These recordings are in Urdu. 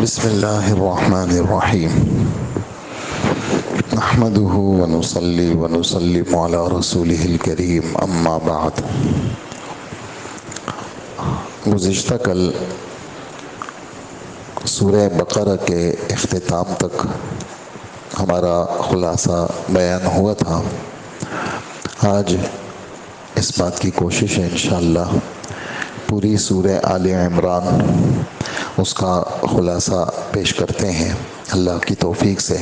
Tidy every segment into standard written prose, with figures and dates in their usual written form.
بسم اللہ الرحمن الرحیم نحمده ونصلی ونسلم علی رسولہ الکریم اما بعد۔ گزشتہ کل سورہ بقرہ کے اختتام تک ہمارا خلاصہ بیان ہوا تھا۔ آج اس بات کی کوشش ہے انشاءاللہ پوری سورہ آل عمران اس کا خلاصہ پیش کرتے ہیں اللہ کی توفیق سے۔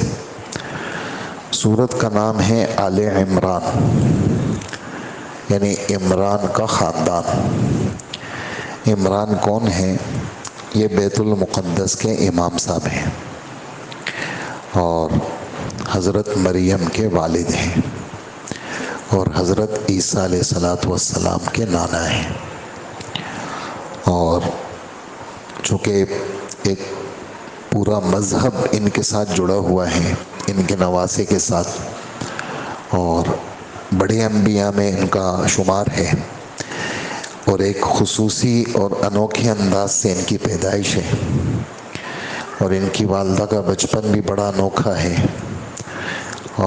سورت کا نام ہے آل عمران، یعنی عمران کا خاندان۔ عمران کون ہیں؟ یہ بیت المقدس کے امام صاحب ہیں اور حضرت مریم کے والد ہیں اور حضرت عیسیٰ علیہ السلام کے نانا ہیں۔ اور چونکہ ایک پورا مذہب ان کے ساتھ جڑا ہوا ہے، ان کے نواسے کے ساتھ، اور بڑے انبیاء میں ان کا شمار ہے، اور ایک خصوصی اور انوکھے انداز سے ان کی پیدائش ہے، اور ان کی والدہ کا بچپن بھی بڑا انوکھا ہے،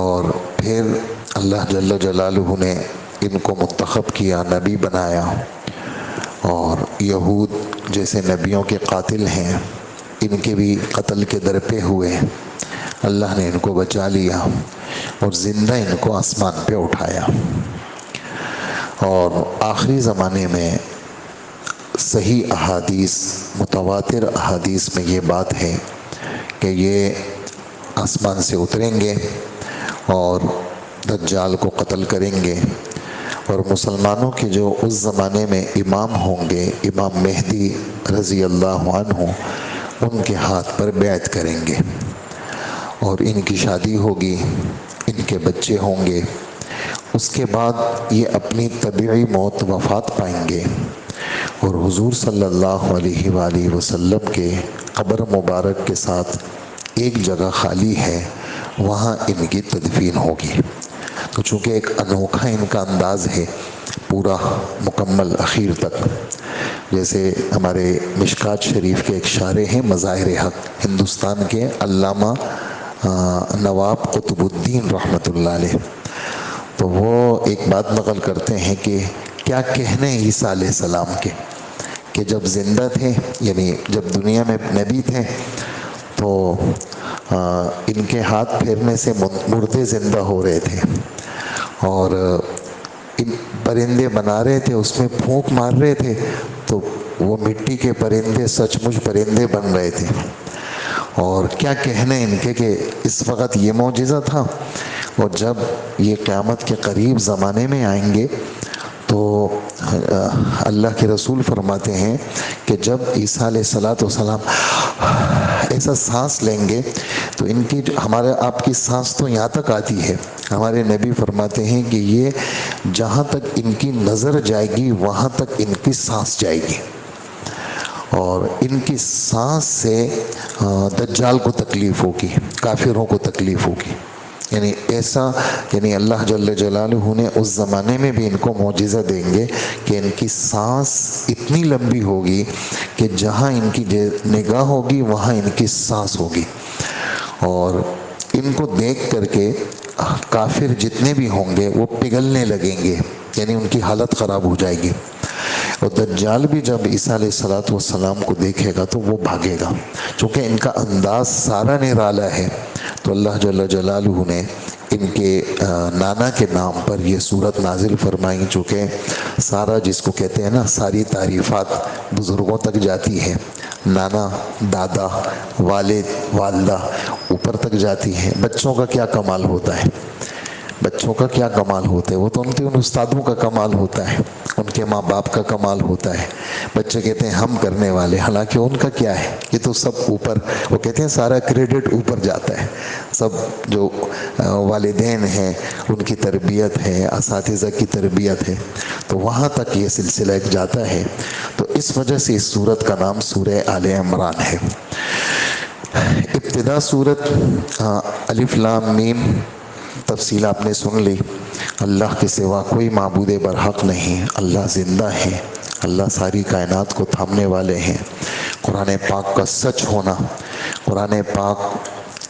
اور پھر اللہ جل جلالہ نے ان کو منتخب کیا، نبی بنایا، اور یہود جیسے نبیوں کے قاتل ہیں ان کے بھی قتل کے در پہ ہوئے، اللہ نے ان کو بچا لیا اور زندہ ان کو آسمان پہ اٹھایا۔ اور آخری زمانے میں صحیح احادیث، متواتر احادیث میں یہ بات ہے کہ یہ آسمان سے اتریں گے اور دجال کو قتل کریں گے، اور مسلمانوں کے جو اس زمانے میں امام ہوں گے، امام مہدی رضی اللہ عنہ، ان کے ہاتھ پر بیعت کریں گے، اور ان کی شادی ہوگی، ان کے بچے ہوں گے۔ اس کے بعد یہ اپنی طبیعی موت وفات پائیں گے، اور حضور صلی اللہ علیہ وآلہ وسلم کے قبر مبارک کے ساتھ ایک جگہ خالی ہے، وہاں ان کی تدفین ہوگی۔ تو چونکہ ایک انوکھا ان کا انداز ہے پورا مکمل اخیر تک، جیسے ہمارے مشکات شریف کے ایک شارح ہیں مظاہر حق، ہندوستان کے علامہ نواب قطب الدین رحمۃ اللہ علیہ، تو وہ ایک بات نقل کرتے ہیں کہ کیا کہنے عیسیٰ علیہ السلام کے، کہ جب زندہ تھے، یعنی جب دنیا میں نبی تھے، تو ان کے ہاتھ پھیرنے سے مردے زندہ ہو رہے تھے، اور ان پرندے بنا رہے تھے، اس میں پھونک مار رہے تھے، تو وہ مٹی کے پرندے سچ مچ پرندے بن رہے تھے۔ اور کیا کہنے ان کے کہ اس وقت یہ معجزہ تھا، اور جب یہ قیامت کے قریب زمانے میں آئیں گے تو اللہ کے رسول فرماتے ہیں کہ جب عیسیٰ علیہ السلام ایسا سانس لیں گے تو ان کی ہمارے آپ کی سانس تو یہاں تک آتی ہے، ہمارے نبی فرماتے ہیں کہ یہ جہاں تک ان کی نظر جائے گی وہاں تک ان کی سانس جائے گی، اور ان کی سانس سے دجال کو تکلیف ہوگی، کافروں کو تکلیف ہوگی، یعنی ایسا، یعنی اللہ جل جلالہ نے اس زمانے میں بھی ان کو معجزہ دیں گے کہ ان کی سانس اتنی لمبی ہوگی کہ جہاں ان کی نگاہ ہوگی وہاں ان کی سانس ہوگی، اور ان کو دیکھ کر کے کافر جتنے بھی ہوں گے وہ پگھلنے لگیں گے، یعنی ان کی حالت خراب ہو جائے گی، اور دجال بھی جب عیسیٰ علیہ السلام کو دیکھے گا تو وہ بھاگے گا، چونکہ ان کا انداز سارا نرالا ہے، تو اللہ جل جلالہ نے ان کے نانا کے نام پر یہ سورت نازل فرمائی، چونکہ سارا جس کو کہتے ہیں نا، ساری تعریفات بزرگوں تک جاتی ہے، نانا، دادا، والد، والدہ، اوپر تک جاتی ہے۔ بچوں کا کیا کمال ہوتا ہے، بچوں کا کیا کمال ہوتا ہے، وہ تو ان استادوں کا کمال ہوتا ہے، ان کے ماں باپ کا کمال ہوتا ہے۔ بچے کہتے ہیں ہم کرنے والے، حالانکہ ان کا کیا ہے، یہ تو سب اوپر، وہ کہتے ہیں سارا کریڈٹ اوپر جاتا ہے، سب جو والدین ہیں ان کی تربیت ہے، اساتذہ کی تربیت ہے، تو وہاں تک یہ سلسلہ ایک جاتا ہے۔ تو اس وجہ سے اس سورت کا نام سورہ آل عمران ہے۔ ابتدا سورت الف لام میم، تفصیل آپ نے سن لی، اللہ کے سوا کوئی معبود برحق نہیں، اللہ زندہ ہے، اللہ ساری کائنات کو تھامنے والے ہیں، قرآن پاک کا سچ ہونا، قرآن پاک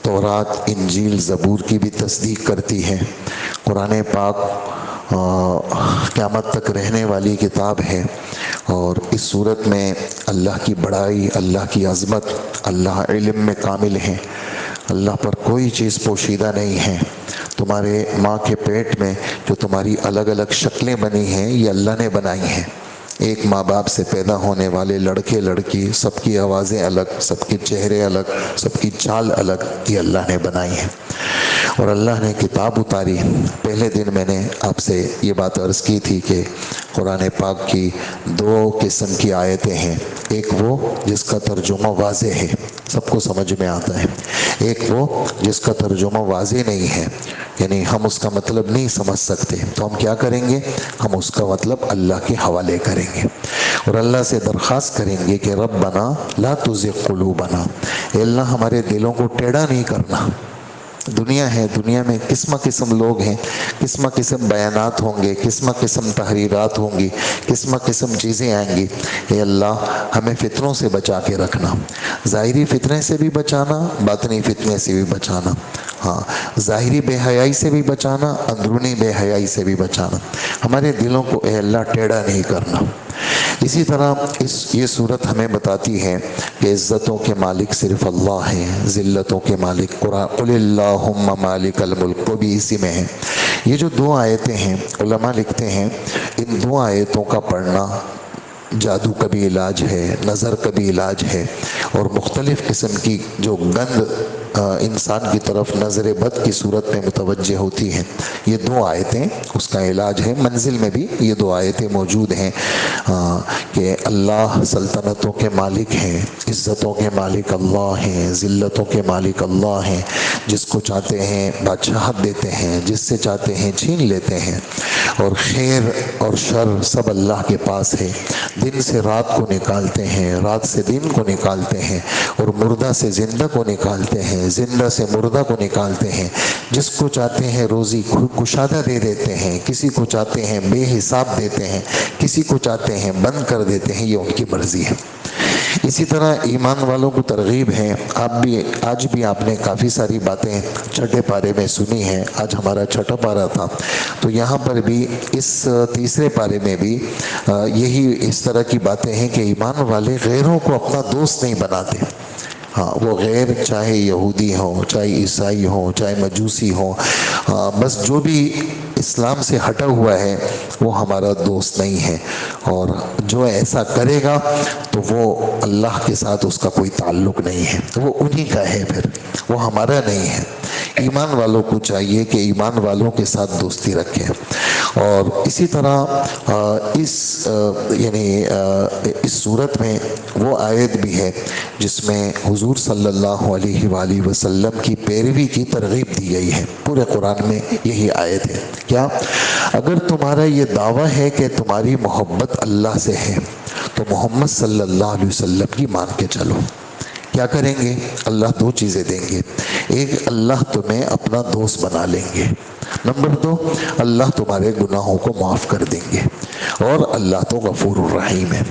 تورات، انجیل، زبور کی بھی تصدیق کرتی ہے۔ قرآن پاک قیامت تک رہنے والی کتاب ہے، اور اس صورت میں اللہ کی بڑائی، اللہ کی عظمت، اللہ علم میں کامل ہے، اللہ پر کوئی چیز پوشیدہ نہیں ہے۔ تمہارے ماں کے پیٹ میں جو تمہاری الگ الگ شکلیں بنی ہیں یہ اللہ نے بنائی ہیں۔ ایک ماں باپ سے پیدا ہونے والے لڑکے لڑکی، سب کی آوازیں الگ، سب کے چہرے الگ، سب کی چال الگ، یہ اللہ نے بنائی ہے۔ اور اللہ نے کتاب اتاری۔ پہلے دن میں نے آپ سے یہ بات عرض کی تھی کہ قرآن پاک کی دو قسم کی آیتیں ہیں، ایک وہ جس کا ترجمہ واضح ہے، سب کو سمجھ میں آتا ہے، ایک وہ جس کا ترجمہ واضح نہیں ہے، یعنی ہم اس کا مطلب نہیں سمجھ سکتے، تو ہم کیا کریں گے؟ ہم اس کا مطلب اللہ کے حوالے کریں گے، اور اللہ سے درخواست کریں گے کہ ربنا لا تزغ قلوبنا، اے اللہ ہمارے دلوں کو ٹیڑھا نہیں کرنا۔ دنیا ہے، دنیا میں قسم قسم لوگ ہیں، قسم قسم بیانات ہوں گے، قسم قسم تحریرات ہوں گی، قسم قسم چیزیں آئیں گی، اے اللہ ہمیں فتنوں سے بچا کے رکھنا، ظاہری فتنے سے بھی بچانا، باطنی فتنے سے بھی بچانا، ہاں ظاہری بے حیائی سے بھی بچانا، اندرونی بے حیائی سے بھی بچانا، ہمارے دلوں کو اے اللہ ٹیڑھا نہیں کرنا۔ اسی طرح یہ صورت ہمیں بتاتی ہے کہ عزتوں کے مالک صرف اللہ ہیں، ذلتوں کے مالک قل اللہم مالک الملک، وہ بھی اسی میں ہے۔ یہ جو دو آیتیں ہیں، علماء لکھتے ہیں ان دو آیتوں کا پڑھنا جادو کا بھی علاج ہے، نظر کا بھی علاج ہے، اور مختلف قسم کی جو گند انسان کی طرف نظر بد کی صورت میں متوجہ ہوتی ہیں، یہ دو آیتیں اس کا علاج ہے۔ منزل میں بھی یہ دو آیتیں موجود ہیں کہ اللہ سلطنتوں کے مالک ہیں، عزتوں کے مالک اللہ ہیں، ذلتوں کے مالک اللہ ہیں، جس کو چاہتے ہیں بادشاہت دیتے ہیں، جس سے چاہتے ہیں چھین لیتے ہیں، اور خیر اور شر سب اللہ کے پاس ہے، دن سے رات کو نکالتے ہیں، رات سے دن کو نکالتے ہیں، اور مردہ سے زندہ کو نکالتے ہیں، زندہ سے مردہ کو نکالتے ہیں، جس کو چاہتے ہیں روزی کشادہ دے دیتے ہیں، کسی کو چاہتے ہیں بے حساب دیتے ہیں، کسی کو چاہتے ہیں بند کر دیتے ہیں، یہ ان کی مرضی ہے۔ اسی طرح ایمان والوں کو ترغیب ہے، آج بھی آپ نے کافی ساری باتیں چھٹے پارے میں سنی ہیں، آج ہمارا چھٹا پارا تھا، تو یہاں پر بھی اس تیسرے پارے میں بھی یہی اس طرح کی باتیں ہیں کہ ایمان والے غیروں کو اپنا دوست نہیں بناتے۔ ہاں وہ غیر چاہے یہودی ہوں، چاہے عیسائی ہوں، چاہے مجوسی ہوں، بس جو بھی اسلام سے ہٹا ہوا ہے وہ ہمارا دوست نہیں ہے، اور جو ایسا کرے گا تو وہ اللہ کے ساتھ اس کا کوئی تعلق نہیں ہے، وہ انہی کا ہے، پھر وہ ہمارا نہیں ہے۔ ایمان والوں کو چاہیے کہ ایمان والوں کے ساتھ دوستی رکھیں۔ اور اسی طرح اس صورت میں وہ آیت بھی ہے جس میں حضور صلی اللہ علیہ وآلہ وسلم کی پیروی کی ترغیب دی گئی ہے، پورے قرآن میں یہی آیت ہے۔ کیا؟ اگر تمہارا یہ دعویٰ ہے کہ تمہاری محبت اللہ سے ہے تو محمد صلی اللہ علیہ وسلم کی مان کے چلو۔ کیا کریں گے؟ اللہ دو چیزیں دیں گے، ایک اللہ تمہیں اپنا دوست بنا لیں گے، نمبر دو اللہ تمہارے گناہوں کو معاف کر دیں گے، اور اللہ تو غفور الرحیم ہے۔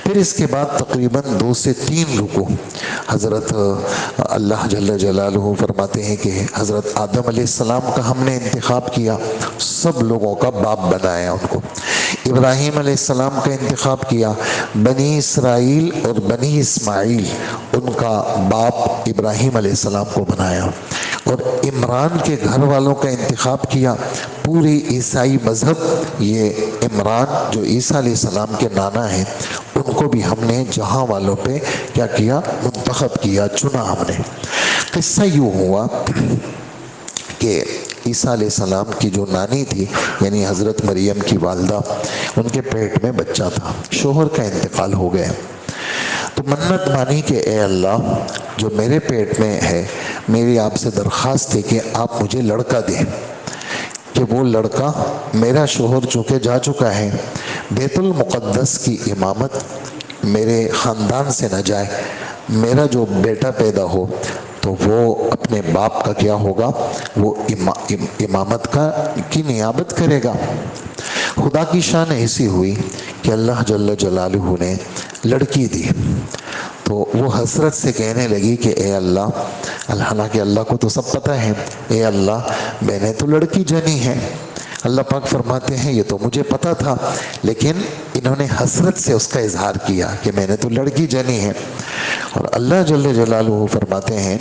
پھر اس کے بعد تقریباً 2 سے 3 رکوع حضرت اللہ جل جلالہ فرماتے ہیں کہ حضرت آدم علیہ السلام کا ہم نے انتخاب کیا، سب لوگوں کا باپ بنایا ان کو، ابراہیم علیہ السلام کا انتخاب کیا، بنی اسرائیل اور بنی اسماعیل ان کا باپ ابراہیم علیہ السلام کو بنایا، اور عمران کے گھر والوں کا انتخاب کیا، پوری عیسائی مذہب یہ عمران جو عیسیٰ علیہ السلام کے نانا ہیں ان کو بھی ہم نے جہاں والوں پہ کیا کیا؟ منتخب کیا، چنا ہم نے۔ قصہ یوں ہوا کہ عیسیٰ علیہ السلام کی جو نانی تھی یعنی حضرت مریم کی والدہ، ان کے پیٹ میں بچہ تھا، شوہر کا انتقال ہو گیا، تو منت مانی کہ اے اللہ جو میرے پیٹ میں ہے میری آپ سے درخواست ہے کہ آپ مجھے لڑکا دیں، کہ وہ لڑکا میرا شوہر چونکہ جا چکا ہے، بیت المقدس کی امامت میرے خاندان سے نہ جائے، میرا جو بیٹا پیدا ہو تو وہ اپنے باپ کا کیا ہوگا؟ وہ امامت کی نیابت کرے گا۔ خدا کی شان ایسی ہوئی کہ اللہ جل جلالہ نے لڑکی دی، تو وہ حسرت سے کہنے لگی کہ اے اللہ، حالانکہ اللہ کو تو سب پتہ ہے، اے اللہ میں نے تو لڑکی جنی ہے۔ اللہ پاک فرماتے ہیں یہ تو مجھے پتا تھا، لیکن انہوں نے حسرت سے اس کا اظہار کیا کہ میں نے تو لڑکی جنی ہے۔ اور اللہ جل جلالہ فرماتے ہیں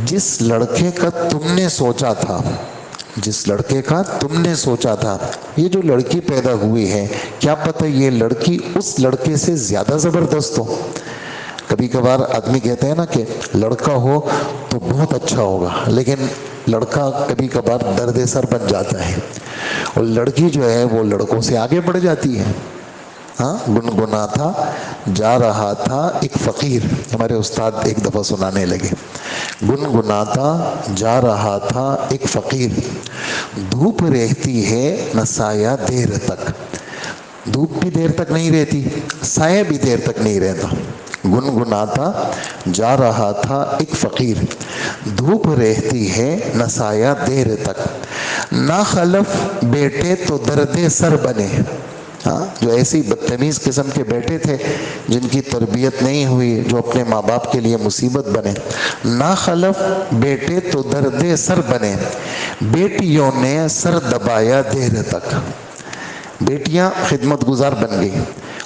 جس لڑکے کا تم نے سوچا تھا، جس لڑکے کا تم نے سوچا تھا، یہ جو لڑکی پیدا ہوئی ہے کیا پتہ یہ لڑکی اس لڑکے سے زیادہ زبردست ہو۔ کبھی کبھار آدمی کہتے ہیں نا کہ لڑکا ہو تو بہت اچھا ہوگا، لیکن لڑکا کبھی کبھار درد سر بن جاتا ہے، اور لڑکی جو ہے وہ لڑکوں سے آگے بڑھ جاتی ہے۔ ہاں، گنگناتا جا رہا تھا ایک فقیر، ہمارے استاد ایک دفعہ سنانے لگے، گنگناتا جا رہا تھا ایک فقیر، دھوپ رہتی ہے نہ سایہ دیر تک۔ دھوپ بھی دیر تک نہیں رہتی، سایہ بھی دیر تک نہیں رہتا۔ گنگناتا جا رہا تھا ایک فقیر، دھوپ رہتی ہے نہ سایہ دیر تک، نہ خلف بیٹے تو درد سر بنے۔ ہاں، جو ایسی بدتمیز قسم کے بیٹے تھے جن کی تربیت نہیں ہوئی، جو اپنے ماں باپ کے لیے مصیبت بنے، نہ خلف بیٹے تو درد سر بنے، بیٹیوں نے سر دبایا دیر تک۔ بیٹیاں خدمت گزار بن گئی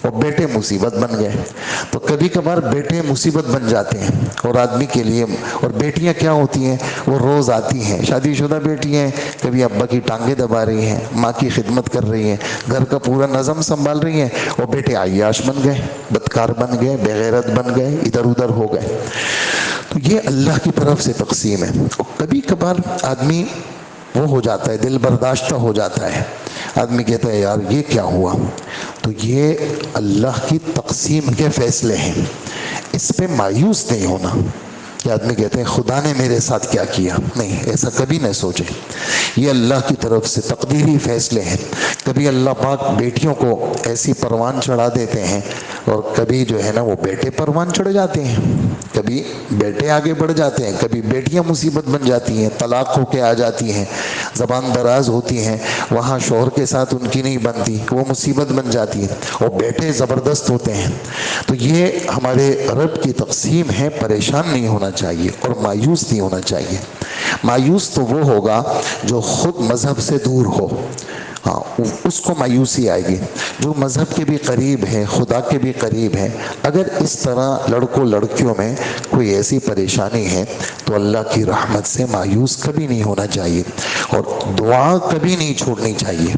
اور بیٹے مصیبت بن گئے۔ تو کبھی کبھار بیٹے مصیبت بن جاتے ہیں اور آدمی کے لیے، اور بیٹیاں کیا ہوتی ہیں، وہ روز آتی ہیں، شادی شدہ بیٹیاں ہیں، کبھی ابا کی ٹانگیں دبا رہی ہیں، ماں کی خدمت کر رہی ہیں، گھر کا پورا نظم سنبھال رہی ہیں، اور بیٹے عیاش بن گئے، بدکار بن گئے، بے غیرت بن گئے، ادھر ادھر ہو گئے۔ تو یہ اللہ کی طرف سے تقسیم ہے۔ اور کبھی کبھار آدمی وہ ہو جاتا ہے، دل برداشتہ ہو جاتا ہے، آدمی کہتا ہے یار یہ کیا ہوا، تو یہ اللہ کی تقسیم کے فیصلے ہیں، اس پہ مایوس نہیں ہونا۔ کہ آدمی کہتے ہیں خدا نے میرے ساتھ کیا کیا، نہیں، ایسا کبھی نہ سوچے، یہ اللہ کی طرف سے تقدیری فیصلے ہیں۔ کبھی اللہ پاک بیٹیوں کو ایسی پروان چڑھا دیتے ہیں، اور کبھی جو ہے نا وہ بیٹے پروان چڑھ جاتے ہیں، کبھی بیٹے آگے بڑھ جاتے ہیں، کبھی بیٹیاں مصیبت بن جاتی ہیں، طلاق ہو کے آ جاتی ہیں، زبان دراز ہوتی ہیں، وہاں شوہر کے ساتھ ان کی نہیں بنتی، وہ مصیبت بن جاتی ہے، اور بیٹے زبردست ہوتے ہیں۔ تو یہ ہمارے رب کی تقسیم ہے، پریشان نہیں ہونا چاہیے اور مایوس نہیں ہونا چاہیے۔ مایوس تو وہ ہوگا جو خود مذہب سے دور ہو، ہاں اس کو مایوسی آئے گی۔ جو مذہب کے بھی قریب ہے، خدا کے بھی قریب ہے، اگر اس طرح لڑکوں لڑکیوں میں کوئی ایسی پریشانی ہے تو اللہ کی رحمت سے مایوس کبھی نہیں ہونا چاہیے، اور دعا کبھی نہیں چھوڑنی چاہیے۔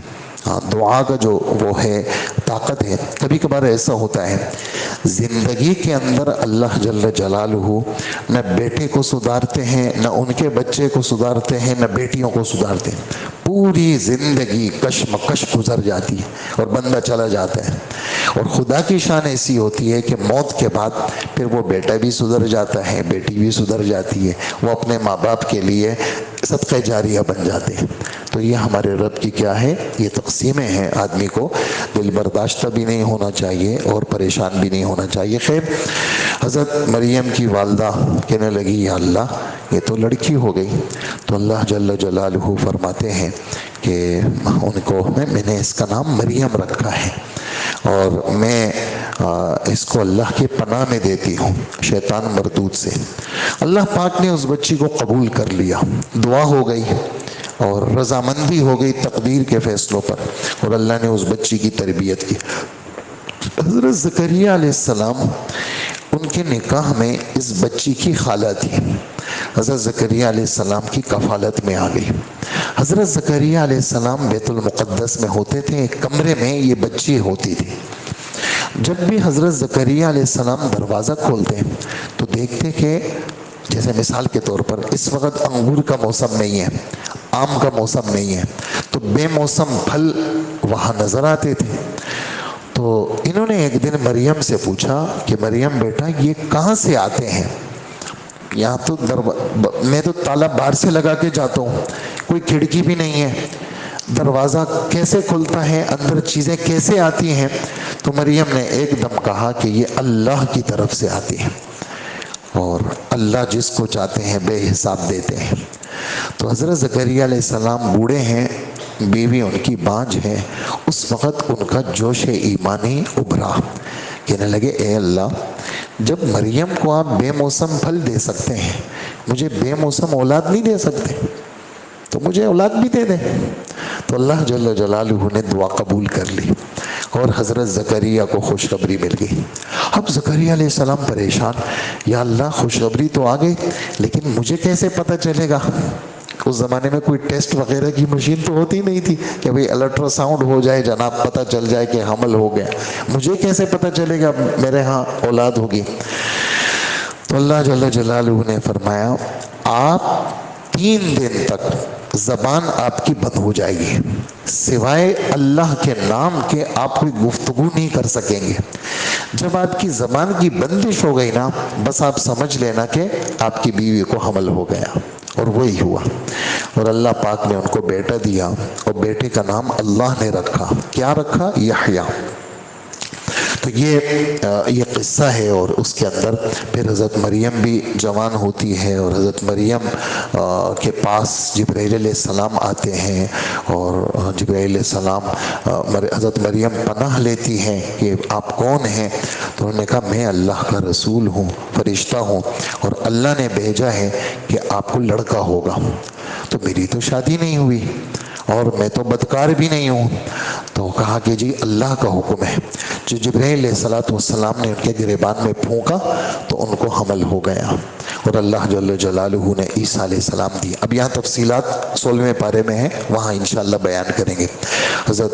ہاں، دعا کا جو وہ ہے طاقت ہے۔ کبھی کبھار ایسا ہوتا ہے زندگی کے اندر اللہ جل جلالہ نہ بیٹے کو سدھارتے ہیں، نہ ان کے بچے کو سدھارتے ہیں، نہ بیٹیوں کو سدھارتے ہیں، پوری زندگی کشمکش گزر جاتی ہے اور بندہ چلا جاتا ہے۔ اور خدا کی شان ایسی ہوتی ہے کہ موت کے بعد پھر وہ بیٹا بھی سدھر جاتا ہے، بیٹی بھی سدھر جاتی ہے، وہ اپنے ماں باپ کے لیے صدقہ جاریہ بن جاتے ہیں۔ تو یہ ہمارے رب کی کیا ہے، یہ تقسیمیں ہیں۔ آدمی کو دل برداشتہ بھی نہیں ہونا چاہیے اور پریشان بھی نہیں ہونا چاہیے۔ خیر، حضرت مریم کی والدہ کہنے لگی یا اللہ یہ تو لڑکی ہو گئی، تو اللہ جل جلالہ فرماتے ہیں کہ ان کو میں نے اس کا نام مریم رکھا ہے، اور میں اس کو اللہ کی پناہ میں دیتی ہوں شیطان مردود سے۔ اللہ پاک نے اس بچی کو قبول کر لیا، دعا ہو گئی اور رضامندی ہو گئی تقدیر کے فیصلوں پر، اور اللہ نے اس بچی کی تربیت کی۔ حضرت زکریہ علیہ السلام، ان کے نکاح میں اس بچی کی خالہ تھی، حضرت زکریہ علیہ السلام کی کفالت میں آ گئی۔ حضرت زکریہ علیہ السلام بیت المقدس میں ہوتے تھے، ایک کمرے میں یہ بچی ہوتی تھی۔ جب بھی حضرت زکریہ علیہ السلام دروازہ کھولتے تو دیکھتے کہ جیسے مثال کے طور پر اس وقت انگور کا موسم نہیں ہے، آم کا موسم نہیں ہے، تو بے موسم پھل وہاں نظر آتے تھے۔ تو انہوں نے ایک دن مریم سے پوچھا کہ مریم بیٹا یہ کہاں سے آتے ہیں؟ یہاں تو میں تو تالا باہر سے لگا کے جاتا ہوں، کوئی کھڑکی بھی نہیں ہے، دروازہ کیسے کھلتا ہے، اندر چیزیں کیسے آتی ہیں؟ تو مریم نے ایک دم کہا کہ یہ اللہ کی طرف سے آتی ہیں، اور اللہ جس کو چاہتے ہیں بے حساب دیتے ہیں۔ تو حضرت زکریہ علیہ السلام بوڑھے ہیں، بیوی ان کی بانجھ ہے، اس وقت ان کا جوش ایمانی ابھرا، کہنے لگے اے اللہ جب مریم کو آپ بے موسم پھل دے سکتے ہیں، مجھے بے موسم اولاد نہیں دے سکتے تو مجھے اولاد بھی دے دیں۔ تو اللہ جل جلالہ نے دعا قبول کر لی اور حضرت زکریا کو خوشخبری مل گئی۔ اب زکریا علیہ السلام پریشان، یا اللہ خوشخبری تو آ گئی لیکن مجھے کیسے پتہ چلے گا؟ اس زمانے میں کوئی ٹیسٹ وغیرہ کی مشین تو ہوتی نہیں تھی کہ بھئی الٹرا ساؤنڈ ہو جائے جناب، پتہ چل جائے کہ حمل ہو گیا، مجھے کیسے پتہ چلے گا میرے ہاں اولاد ہوگی؟ تو اللہ جل جلالہ نے فرمایا آپ 3 دن تک زبان آپ کی بند ہو جائے گی، سوائے اللہ کے نام کے آپ کوئی گفتگو نہیں کر سکیں گے۔ جب آپ کی زبان کی بندش ہو گئی نا، بس آپ سمجھ لینا کہ آپ کی بیوی کو حمل ہو گیا، اور وہی ہوا۔ اور اللہ پاک نے ان کو بیٹا دیا، اور بیٹے کا نام اللہ نے رکھا، کیا رکھا؟ یحییٰ۔ تو یہ قصہ ہے، اور اس کے اندر پھر حضرت مریم بھی جوان ہوتی ہے، اور حضرت مریم کے پاس جبرائیل علیہ السلام آتے ہیں، اور جبرائیل علیہ السلام حضرت مریم پناہ لیتی ہیں کہ آپ کون ہیں؟ تو انہوں نے کہا میں اللہ کا رسول ہوں، فرشتہ ہوں، اور اللہ نے بھیجا ہے کہ آپ کو لڑکا ہوگا۔ تو میری تو شادی نہیں ہوئی اور میں تو بدکار بھی نہیں ہوں۔ تو کہا کہ جی اللہ کا حکم ہے۔ جو جبرائیل علیہ السلام نے ان کے گریبان میں پھونکا تو ان کو حمل ہو گیا، اور اللہ جل جلالہ نے عیسیٰ علیہ السلام دی۔ اب یہاں تفصیلات 16ویں پارے میں ہیں، وہاں انشاءاللہ بیان کریں گے۔ حضرت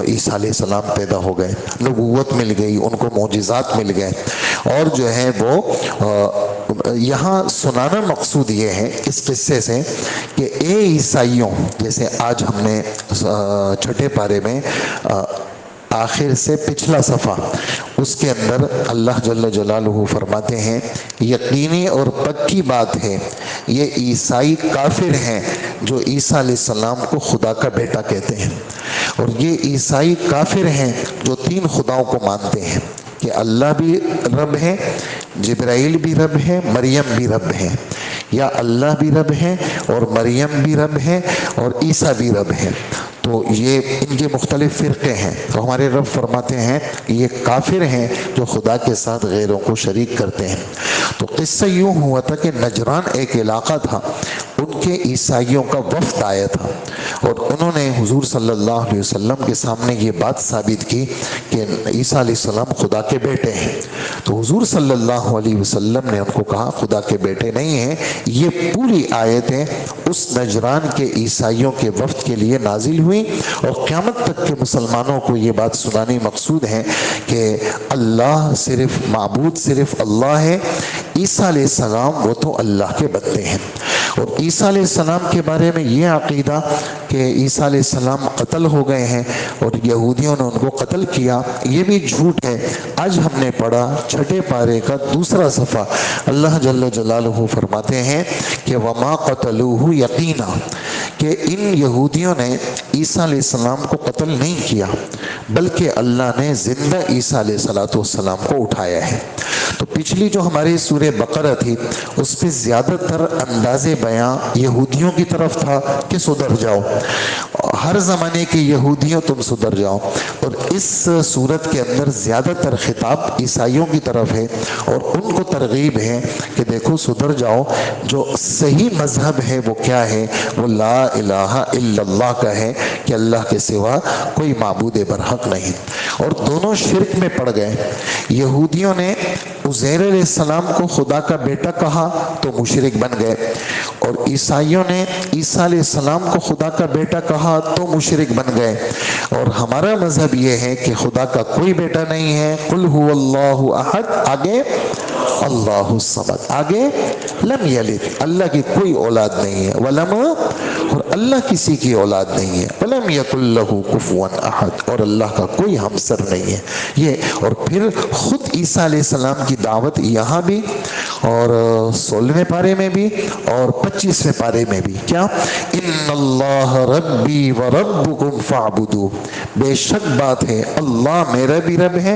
عیسیٰ علیہ السلام پیدا ہو گئے، نبوت مل گئی ان کو، معجزات مل گئے، اور جو ہے وہ یہاں سنانا مقصود یہ ہے اس قصے سے کہ اے عیسائیوں، جیسے آج ہم نے 6 پارے میں آخر سے پچھلا صفحہ، اس کے اندر اللہ جل جلالہ فرماتے ہیں یقینی اور پکی بات ہے یہ عیسائی کافر ہیں جو عیسیٰ علیہ السلام کو خدا کا بیٹا کہتے ہیں، اور یہ عیسائی کافر ہیں جو 3 خداؤں کو مانتے ہیں کہ اللہ بھی رب ہے، جبرائیل بھی رب ہے، مریم بھی رب ہے، یا اللہ بھی رب ہے اور مریم بھی رب ہے اور عیسیٰ بھی رب ہے۔ تو یہ ان کے مختلف فرقے ہیں۔ تو ہمارے رب فرماتے ہیں یہ کافر ہیں جو خدا کے ساتھ غیروں کو شریک کرتے ہیں۔ تو قصہ یوں ہوا تھا کہ نجران ایک علاقہ تھا، ان کے عیسائیوں کا وفد آیا تھا، اور انہوں نے حضور صلی اللہ علیہ وسلم کے سامنے یہ بات ثابت کی کہ عیسیٰ علیہ السلام خدا کے بیٹے ہیں۔ تو حضور صلی اللہ علیہ وسلم نے ان کو کہا خدا کے بیٹے نہیں ہیں۔ یہ پوری آیتیں اس نجران کے عیسائیوں کے وفد کے لیے نازل ہوئی، اور قیامت تک کے مسلمانوں کو یہ بات سنانی مقصود ہے کہ اللہ صرف معبود صرف اللہ ہے، عیسیٰ علیہ السلام وہ تو اللہ کے بندے ہیں۔ اور عیسیٰ علیہ السلام کے بارے میں یہ عقیدہ کہ عیسیٰ علیہ السلام قتل ہو گئے ہیں اور یہودیوں نے ان کو قتل کیا، یہ بھی جھوٹ ہے۔ آج ہم نے پڑھا 6 پارے کا 2 صفحہ، اللہ جل جلالہ فرماتے ہیں کہ وما قتلوہ یقینا، کہ ان یہودیوں نے عیسیٰ علیہ السلام کو قتل نہیں کیا بلکہ اللہ نے زندہ عیسیٰ علیہ السلام کو اٹھایا ہے۔ تو پچھلی جو ہماری سورہ بقرہ تھی اس پہ زیادہ تر انداز بیان یہودیوں کی طرف تھا کہ سدھر جاؤ، ہر زمانے کے یہودیوں تم سدھر جاؤ، اور اس صورت کے اندر زیادہ تر خطاب عیسائیوں کی طرف ہے، اور ان کو ترغیب ہے کہ دیکھو سدھر جاؤ، جو صحیح مذہب ہے وہ کیا ہے؟ وہ لا الہ الا اللہ کا ہے کہ اللہ کے سوا کوئی معبود برحق نہیں۔ اور دونوں شرک میں پڑ گئے۔ یہودیوں نے عزیر علیہ السلام کو خدا کا بیٹا کہا تو مشرک بن گئے، اور عیسائیوں نے عیسیٰ علیہ السلام کو خدا کا بیٹا کہا تو مشرک بن گئے۔ اور ہمارا مذہب یہ ہے کہ خدا کا کوئی بیٹا نہیں ہے، قل هو اللہ احد، آگے اللہ الصمد، آگے لم یلد، اللہ کی کوئی اولاد نہیں ہے، ولم، اور اللہ کسی کی اولاد نہیں ہے، ولم یکن لہ کفوا احد، اور اللہ کا کوئی ہمسر نہیں ہے۔ یہ اور پھر خود عیسیٰ علیہ السلام کی دعوت یہاں بھی، اور 16ویں پارے میں بھی اور 25ویں پارے میں بھی، کیا؟ ان اللہ ربی و ربکم فاعبدوہ، بے شک بات ہے اللہ میرا بھی رب ہے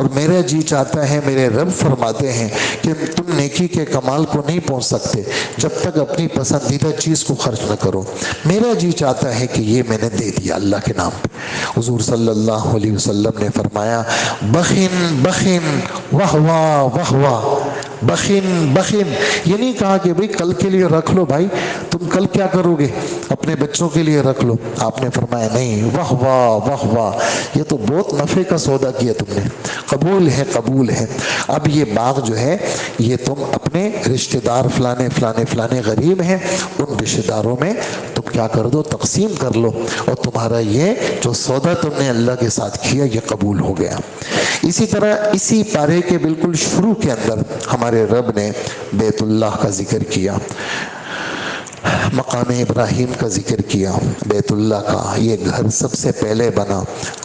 اور میرا جی چاہتا ہے، میرے رب فرماتے ہیں کہ تم نیکی کے کمال کو نہیں پہنچ سکتے جب تک اپنی پسندیدہ چیز کو خرچ نہ کرو۔ میرا جی چاہتا ہے کہ یہ میں نے دے دیا اللہ کے نام پہ۔ حضور صلی اللہ علیہ وسلم نے فرمایا بخن بخن واہ واہ واہ واہ، بخن بخن، یہ نہیں کہا کہ بھئی کل کے لیے رکھ لو، بھائی تم کل کیا کرو گے، اپنے بچوں کے لیے رکھ لو۔ آپ نے فرمایا نہیں، واہ واہ واہ واہ، یہ تو بہت نفع کا سودا کیا تم نے، قبول ہے قبول ہے۔ اب یہ باغ جو ہے یہ تم اپنے رشتہ دار فلانے فلانے فلانے غریب ہیں، ان رشتہ داروں میں تم کیا کر دو، تقسیم کر لو، اور تمہارا یہ جو سودا تم نے اللہ کے ساتھ کیا یہ قبول ہو گیا۔ اسی طرح اسی پارے کے بالکل شروع کے اندر ہمارے رب نے بیت اللہ کا ذکر کیا، مقام ابراہیم کا ذکر کیا، بیت اللہ کا یہ گھر سب سے پہلے بنا،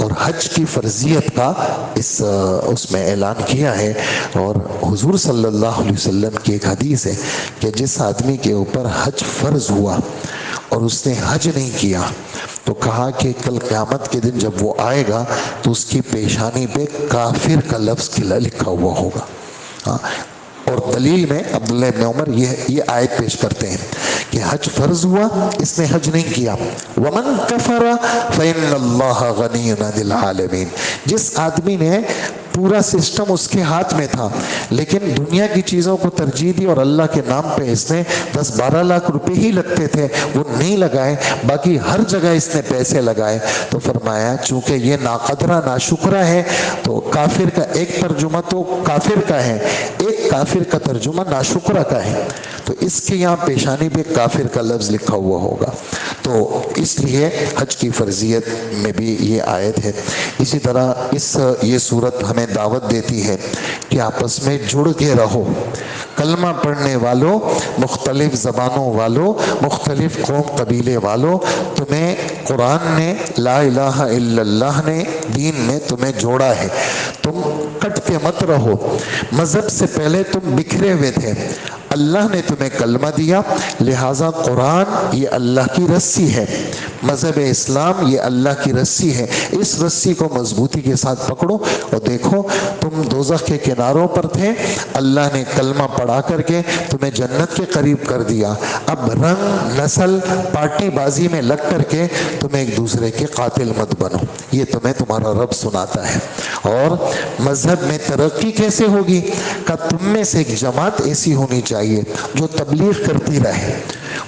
اور حج کی فرضیت کا اس میں اعلان کیا ہے۔ اور حضور صلی اللہ علیہ وسلم کی ایک حدیث ہے کہ جس آدمی کے اوپر حج فرض ہوا اور اس نے حج نہیں کیا تو کہا کہ کل قیامت کے دن جب وہ آئے گا تو اس کی پیشانی پہ کافر کا لفظ لکھا ہوا ہوگا۔ اور دلیل میں عبداللہ ابن عمر یہ آیت پیش کرتے ہیں کہ حج فرض ہوا، اس نے حج نہیں کیا، وَمَن كَفَرَ فَإِنَّ اللَّهَ غَنِيٌّ عَنِ الْعَالَمِينَ، جس آدمی نے پورا سسٹم اس کے ہاتھ میں تھا لیکن دنیا کی چیزوں کو ترجیح دی اور اللہ کے نام پہ اس نے 10-12 لاکھ روپے ہی لگتے تھے وہ نہیں لگائے، باقی ہر جگہ اس نے پیسے لگائے، تو فرمایا چونکہ یہ ناقدرہ ناشکرہ ہے تو کافر کا ایک ترجمہ تو کافر کا ہے، ایک کافر کا ترجمہ ناشکرہ کا ہے، تو اس کے یہاں پیشانی پہ کافر کا لفظ لکھا ہوا ہوگا۔ تو اس لیے حج کی فرضیت میں بھی یہ آیت ہے۔ اسی طرح یہ صورت ہمیں دعوت دیتی ہے کہ آپس میں جڑ کے رہو، کلمہ پڑھنے والوں، مختلف زبانوں والوں، مختلف قوم قبیلے والوں، تمہیں قرآن نے، لا الہ الا اللہ نے، دین نے تمہیں جوڑا ہے، تم کٹ کے مت رہو۔ مذہب سے پہلے تم بکھرے ہوئے تھے، اللہ نے تمہیں کلمہ دیا، لہٰذا قرآن یہ اللہ کی رسی ہے، مذہب اسلام یہ اللہ کی رسی ہے، اس رسی کو مضبوطی کے ساتھ پکڑو۔ اور دیکھو تم دوزخ کے کناروں پر تھے، اللہ نے کلمہ پڑھا کر کے تمہیں جنت کے قریب کر دیا، اب رنگ نسل پارٹی بازی میں لگ کر کے تم ایک دوسرے کے قاتل مت بنو، یہ تمہیں تمہارا رب سناتا ہے۔ اور مذہب میں ترقی کیسے ہوگی کہ تم میں سے ایک جماعت ایسی ہونی چاہیے جو تبلیغ کرتی رہے،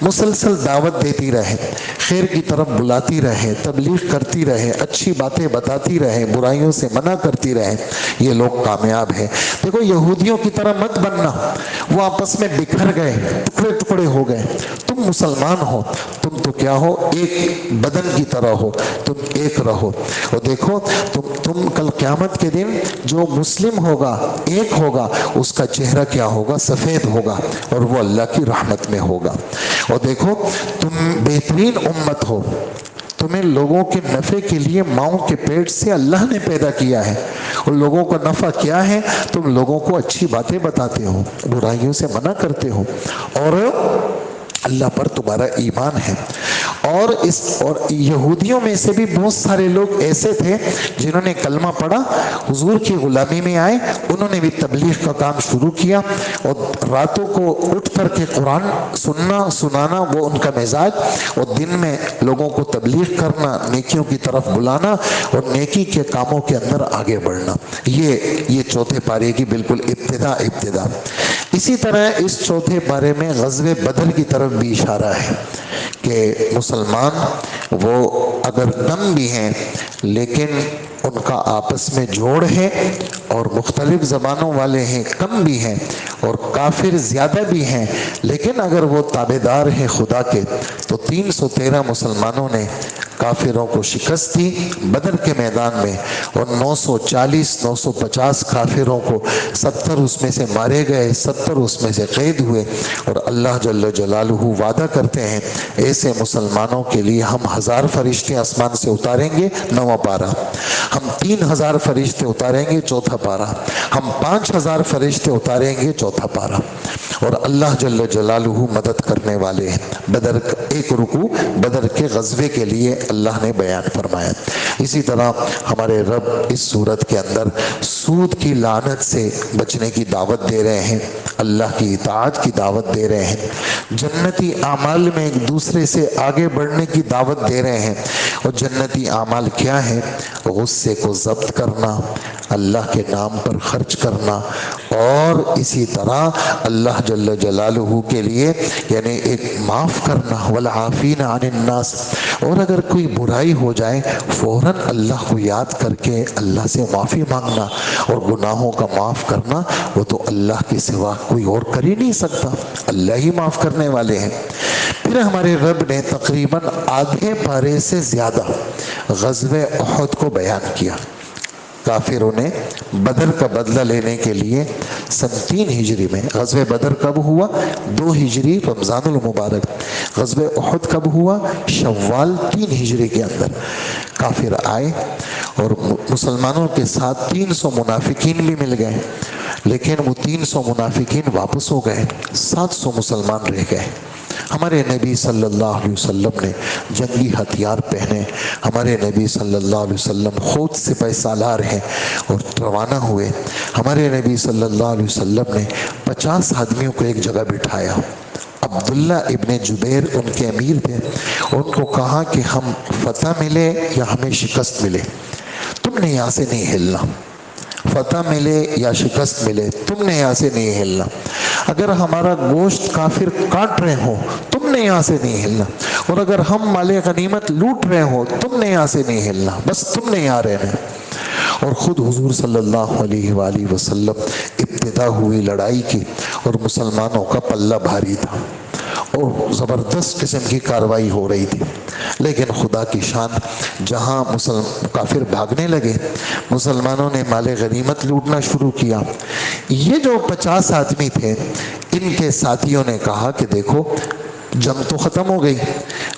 مسلسل دعوت دیتی رہے، خیر کی طرف بلاتی رہے، تبلیغ کرتی رہے، اچھی باتیں بتاتی رہے، برائیوں سے منع کرتی رہے، یہ لوگ کامیاب ہیں۔ دیکھو یہودیوں کی طرح مت بننا، وہ آپس میں بکھر گئے، ٹکڑے ٹکڑے ہو گئے، تم مسلمان ہو، تم تو کیا ہو، ایک بدن کی طرح ہو، تم ایک رہو۔ اور دیکھو تم کل قیامت کے دن جو مسلم ہوگا، ایک ہوگا، اس کا چہرہ کیا ہوگا، سفید ہوگا، اور وہ اللہ کی رحمت میں ہوگا۔ اور دیکھو تم بہترین امت ہو، تمہیں لوگوں کے نفع کے لیے ماؤں کے پیٹ سے اللہ نے پیدا کیا ہے، اور لوگوں کا نفع کیا ہے، تم لوگوں کو اچھی باتیں بتاتے ہو، برائیوں سے منع کرتے ہو، اور اللہ پر تمہارا ایمان ہے۔ اور یہودیوں میں سے بھی بہت سارے لوگ ایسے تھے جنہوں نے کلمہ پڑھا، حضور کی غلامی میں آئے، انہوں نے بھی تبلیغ کا کام شروع کیا، اور راتوں کو اٹھ کر کے قرآن سنانا وہ ان کا مزاج، اور دن میں لوگوں کو تبلیغ کرنا، نیکیوں کی طرف بلانا اور نیکی کے کاموں کے اندر آگے بڑھنا، یہ چوتھے پارے کی بالکل ابتدا۔ اسی طرح اس چوتھے پارے میں غزوہ بدر کی طرف بھی اشارہ ہے کہ مسلمان وہ اگر کم بھی ہیں لیکن ان کا آپس میں جوڑ ہے، اور مختلف زبانوں والے ہیں، کم بھی ہیں، اور کافر زیادہ بھی ہیں، لیکن اگر وہ تابعدار ہیں خدا کے، تو 313 مسلمانوں نے کافروں کو شکست دی بدر کے میدان میں، اور 950 کافروں کو 70 اس میں سے مارے گئے، 70 اس میں سے قید ہوئے۔ اور اللہ جل جلالہ وعدہ کرتے ہیں ایسے مسلمانوں کے لیے ہم 1000 فرشتے آسمان سے اتاریں گے، 9واں پارہ، ہم 3000 فرشتے اتاریں گے، 4تھا پارہ، ہم 5000 فرشتے اتاریں گے، 4تھا پارہ، اور اللہ جل جلالہ مدد کرنے والے ہیں۔ بدر ایک رکوع بدر کے غزوے کے لیے اللہ نے بیان فرمایا۔ اسی طرح ہمارے رب اس صورت کے اندر سود کی لعنت سے بچنے کی دعوت دے رہے ہیں، اللہ کی اطاعت کی دعوت دے رہے ہیں، جنتی اعمال میں ایک دوسرے سے آگے بڑھنے کی دعوت دے رہے ہیں۔ اور جنتی اعمال کیا ہے؟ غصے کو ضبط کرنا، اللہ کے نام پر خرچ کرنا، اور اسی طرح اللہ جل جلالہ کے لیے یعنی ایک معاف کرنا، والعافین عن الناس، اور اگر کوئی برائی ہو جائے فوراً اللہ کو یاد کر کے اللہ سے معافی مانگنا، اور گناہوں کا معاف کرنا وہ تو اللہ کے سوا کوئی اور کر ہی نہیں سکتا، اللہ ہی معاف کرنے والے ہیں۔ پھر ہمارے رب نے تقریباً آدھے پارے سے زیادہ غزوہ احد کو بیان کیا۔ کافروں نے بدر کا بدلہ لینے کے لیے سن 3 ہجری میں، غزوہ بدر کب ہوا؟ 2 ہجری رمضان المبارک، غزوہ احد کب ہوا؟ شوال 3 ہجری کے اندر کافر آئے اور مسلمانوں کے ساتھ 300 منافقین بھی مل گئے، لیکن وہ 300 منافقین واپس ہو گئے، 700 مسلمان رہ گئے۔ ہمارے نبی صلی اللہ علیہ وسلم نے جنگی ہتھیار پہنے، ہمارے نبی صلی اللہ علیہ وسلم خود سپہ سالار ہیں اور روانہ ہوئے۔ ہمارے نبی صلی اللہ علیہ وسلم نے 50 آدمیوں کو ایک جگہ بٹھایا۔ عبداللہ ابن جبیر ان کے امیر تھے، ان کو کہا کہ ہم فتح ملے یا ہمیں شکست ملے، تم نے یہاں سے نہیں ہلنا، فتح ملے یا شکست ملے تم نے یہاں سے نہیں ہلنا، اگر ہمارا گوشت کافر کاٹ رہے ہوں تم نے یہاں سے نہیں ہلنا، اور اگر ہم مال غنیمت لوٹ رہے ہوں تم نے یہاں سے نہیں ہلنا، بس تم نے یہاں رہنا۔ اور خود حضور صلی اللہ علیہ وآلہ وسلم ابتدا ہوئی لڑائی کی اور مسلمانوں کا پلہ بھاری تھا اور زبردست قسم کی کاروائی ہو رہی تھی، لیکن خدا کی شان، جہاں کافر بھاگنے لگے مسلمانوں نے مال غنیمت لوٹنا شروع کیا۔ یہ جو 50 آدمی تھے ان کے ساتھیوں نے کہا کہ دیکھو جنگ تو ختم ہو گئی،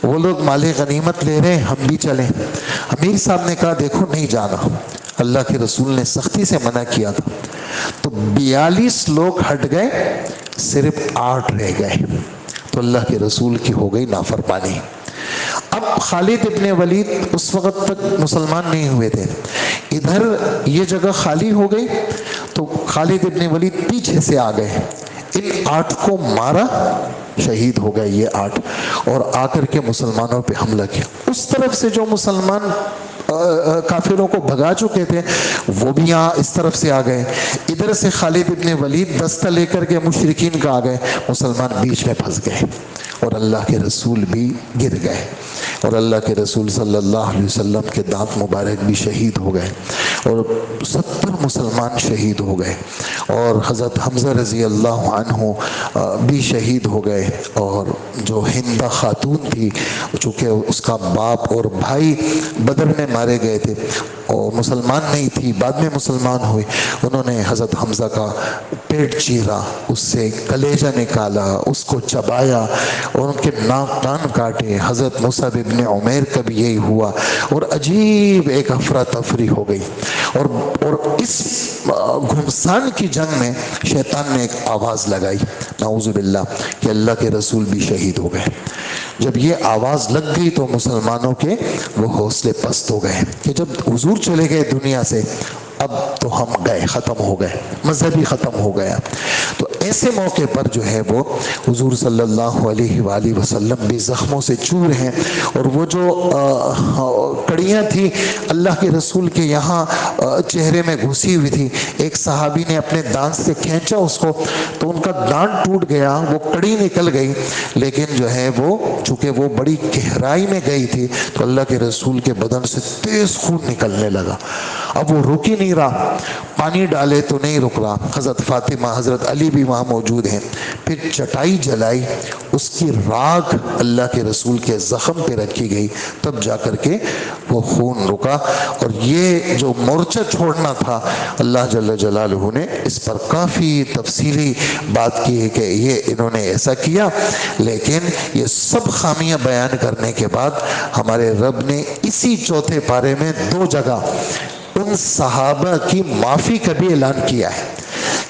وہ لوگ مال غنیمت لے رہے ہیں، ہم بھی چلیں۔ امیر صاحب نے کہا دیکھو نہیں جانا، اللہ کے رسول نے سختی سے منع کیا تھا۔ تو 42 لوگ ہٹ گئے، صرف 8 رہ گئے، تو اللہ کے رسول کی ہو گئی نافرمانی۔ اب خالد ابن ولید اس وقت تک مسلمان نہیں ہوئے تھے، ادھر یہ جگہ خالی ہو گئی تو خالد ابن ولید پیچھے سے آ گئے، ان 8 کو مارا، شہید ہو گئے یہ 8، اور آ کر کے مسلمانوں پہ حملہ کیا۔ اس طرف سے جو مسلمان کافروں کو بھگا چکے تھے وہ بھی یہاں اس طرف سے آ گئے، ادھر سے خالد ابن ولید دستہ لے کر کے مشرکین کا آ گئے، مسلمان بیچ میں پھنس گئے اور اللہ کے رسول بھی گر گئے، اور اللہ کے رسول صلی اللہ علیہ وسلم کے دانت مبارک بھی شہید ہو گئے، اور 70 مسلمان شہید ہو گئے، اور حضرت حمزہ رضی اللہ عنہ بھی شہید ہو گئے، اور جو ہندہ خاتون تھی چونکہ اس کا باپ اور بھائی بدر میں مارے گئے تھے اور مسلمان نہیں تھی، بعد میں مسلمان ہوئی، انہوں نے حضرت حمزہ کا پیٹ چیرا، اس سے کلیجہ نکالا، اس کو چبایا اور ان کے ناک کان کاٹے۔ حضرت مصعب ابن عمیر کا بھی یہی ہوا، اور عجیب ایک افراتفری ہو گئی، اور اس گھمسان کی جنگ میں شیطان نے ایک آواز لگائی، نعوذ باللہ، کہ اللہ کے رسول بھی شہید ہو گئے۔ جب یہ آواز لگ گئی تو مسلمانوں کے وہ حوصلے پست ہو گئے کہ جب حضور چلے گئے دنیا سے اب تو ہم گئے، ختم ہو گئے، مذہب ہی ختم ہو گیا۔ تو ایسے موقع پر جو ہے وہ حضور صلی اللہ علیہ وآلہ وسلم بھی زخموں سے چور ہیں، اور وہ جو کڑیاں تھی اللہ کے رسول کے یہاں چہرے میں گھسی ہوئی تھی، ایک صحابی نے اپنے دانت سے کھینچا اس کو تو ان کا دانت ٹوٹ گیا، وہ کڑی نکل گئی، لیکن جو ہے وہ چونکہ وہ بڑی گہرائی میں گئی تھی تو اللہ کے رسول کے بدن سے تیز خون نکلنے لگا، اب وہ رک ہی نہیں رہا، پانی ڈالے تو نہیں رک رہا۔ حضرت فاطمہ حضرت علی بھی وہاں موجود ہیں، پھر چٹائی جلائی، اس کی راکھ اللہ کے رسول کے زخم پہ رکھی گئی، تب جا کر کے وہ خون رکا۔ اور یہ جو مورچہ چھوڑنا تھا اللہ جل جلالہ نے اس پر کافی تفصیلی بات کی ہے کہ یہ انہوں نے ایسا کیا، لیکن یہ سب خامیاں بیان کرنے کے بعد ہمارے رب نے اسی 4 پارے میں 2 جگہ ان صحابہ کی معافی کا بھی اعلان کیا ہے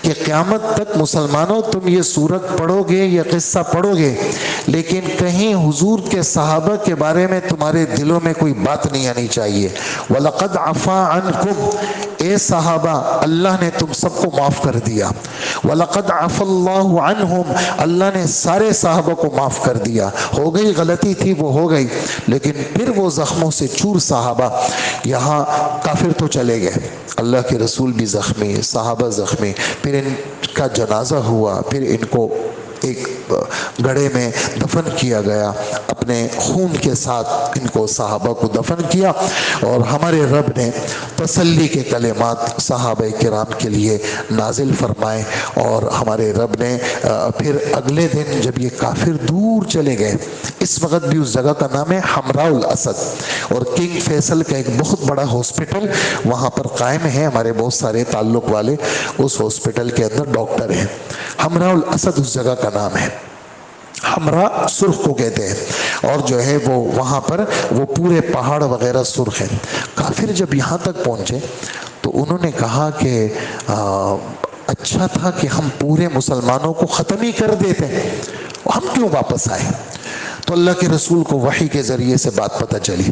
کہ قیامت تک مسلمانوں تم یہ سورت پڑھو گے، یہ قصہ پڑھو گے، لیکن کہیں حضور کے صحابہ کے بارے میں تمہارے دلوں میں کوئی بات نہیں آنی چاہیے۔ وَلَقَدْ عَفَا عَنْكُمْ، اے صحابہ اللہ نے تم سب کو معاف کر دیا۔ وَلَقَدْ عَفَا اللَّهُ عَنْهُمْ، اللہ نے سارے صحابہ کو معاف کر دیا۔ ہو گئی غلطی تھی وہ ہو گئی، لیکن پھر وہ زخموں سے چور صحابہ، یہاں کافر تو چلے گئے، اللہ کے رسول بھی زخمی، صحابہ زخمی، پھر ان کا جنازہ ہوا، پھر ان کو ایک گڑھے میں دفن کیا گیا، اپنے خون کے ساتھ ان کو صحابہ کو دفن کیا، اور ہمارے رب نے تسلی کے کلمات صحابہ کرام کے لیے نازل فرمائے، اور ہمارے رب نے پھر اگلے دن جب یہ کافر دور چلے گئے، اس وقت بھی اس جگہ کا نام ہے حمراء الاسد، اور کنگ فیصل کا ایک بہت بڑا ہاسپٹل وہاں پر قائم ہے، ہمارے بہت سارے تعلق والے اس ہاسپٹل کے اندر ڈاکٹر ہیں۔ حمراء الاسد اس جگہ کا نام ہے، حمراء سرخ کو کہتے ہیں، اور جو ہے وہ وہاں پر وہ پورے پہاڑ وغیرہ سرخ ہیں۔ کافر جب یہاں تک پہنچے تو انہوں نے کہا کہ اچھا تھا کہ ہم پورے مسلمانوں کو ختم ہی کر دیتے، ہم کیوں واپس آئے؟ تو اللہ کے رسول کو وحی کے ذریعے سے بات پتہ چلی۔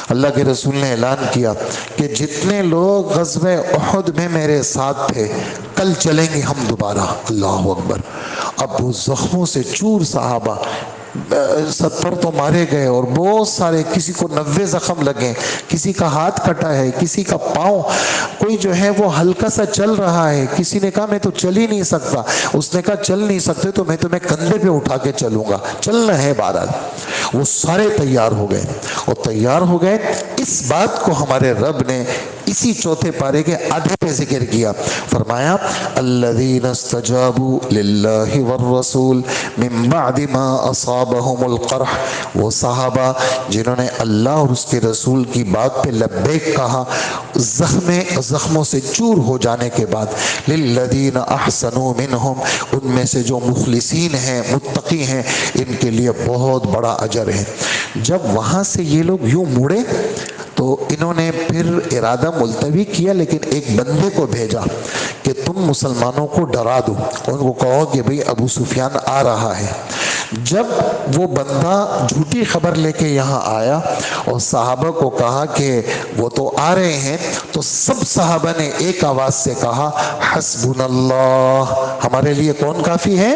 اللہ کے رسول نے اعلان کیا کہ جتنے لوگ غزوہ احد میں میرے ساتھ تھے کل چلیں گے ہم دوبارہ۔ اللہ اکبر۔ اب وہ زخموں سے چور صحابہ، 70 تو مارے گئے اور بہت سارے، کسی کو 90 زخم لگے، کسی کا ہاتھ کٹا ہے، کسی کا پاؤں، کوئی جو ہے وہ ہلکا سا چل رہا ہے، کسی نے کہا میں تو چل ہی نہیں سکتا، اس نے کہا چل نہیں سکتے تو میں تمہیں کندھے پہ اٹھا کے چلوں گا، چلنا ہے بہرحال۔ وہ سارے تیار ہو گئے، اور تیار ہو گئے، اس بات کو ہمارے رب نے اسی چوتھے پارے کے آدھے پہ ذکر کیا، فرمایا الذین استجابوا للہ والرسول من بعد ما اصابهم القرح، وہ صحابہ جنہوں نے اللہ اور اس کے رسول کی بات پہ لبیک کہا زخموں سے چور ہو جانے کے بعد، للذین احسنوا منہم، ان میں سے جو مخلصین ہیں، متقی ہیں، ان کے لیے بہت بڑا اجر ہے۔ جب وہاں سے یہ لوگ یوں مڑے تو انہوں نے پھر ارادہ ملتوی کیا، لیکن ایک بندے کو بھیجا کہ تم مسلمانوں کو ڈرا دو، ان کو کہو کہ بھئی ابو سفیان آ رہا ہے۔ جب وہ بندہ جھوٹی خبر لے کے یہاں آیا اور صحابہ کو کہا کہ وہ تو آ رہے ہیں، تو سب صحابہ نے ایک آواز سے کہا حسبنا اللہ، ہمارے لیے کون کافی ہے؟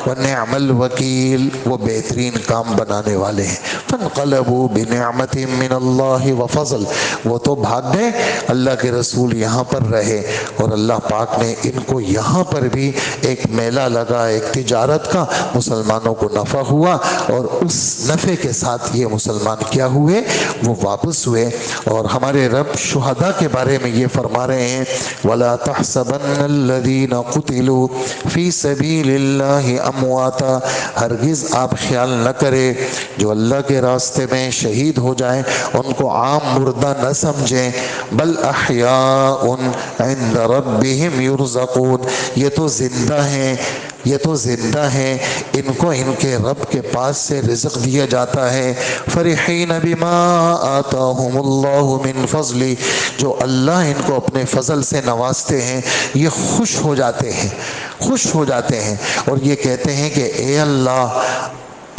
وَنِعْمَ الْوَكِيلُ، وہ بہترین کام بنانے والے ہیں۔ فَانْقَلَبُوا بِنِعْمَةٍ مِّنَ اللَّهِ وَفَضْلٍ، وہ تو بھاگ گئے، اللہ کے رسول یہاں پر رہے، اور اللہ پاک نے ان کو یہاں پر بھی ایک میلہ لگا، ایک تجارت کا، مسلمانوں کو نفع ہوا، اور اس نفع کے ساتھ یہ مسلمان کیا ہوئے؟ وہ واپس ہوئے۔ اور ہمارے رب شہداء کے بارے میں یہ فرما رہے ہیں وَلَا تَحْسَبَنَّ الَّذِينَ قُتِلُوا فِي سَبِيلِ اللَّهِ امواتا، ہرگز آپ خیال نہ کرے جو اللہ کے راستے میں شہید ہو جائیں ان کو عام مردہ نہ سمجھیں، بل احیاء عند ربهم یرزقون، یہ تو زندہ ہیں، یہ تو زندہ ہیں، ان کو ان کے رب کے پاس سے رزق دیا جاتا ہے۔ فرحین بما آتاہم اللہ من فضل، جو اللہ ان کو اپنے فضل سے نوازتے ہیں یہ خوش ہو جاتے ہیں، خوش ہو جاتے ہیں، اور یہ کہتے ہیں کہ اے اللہ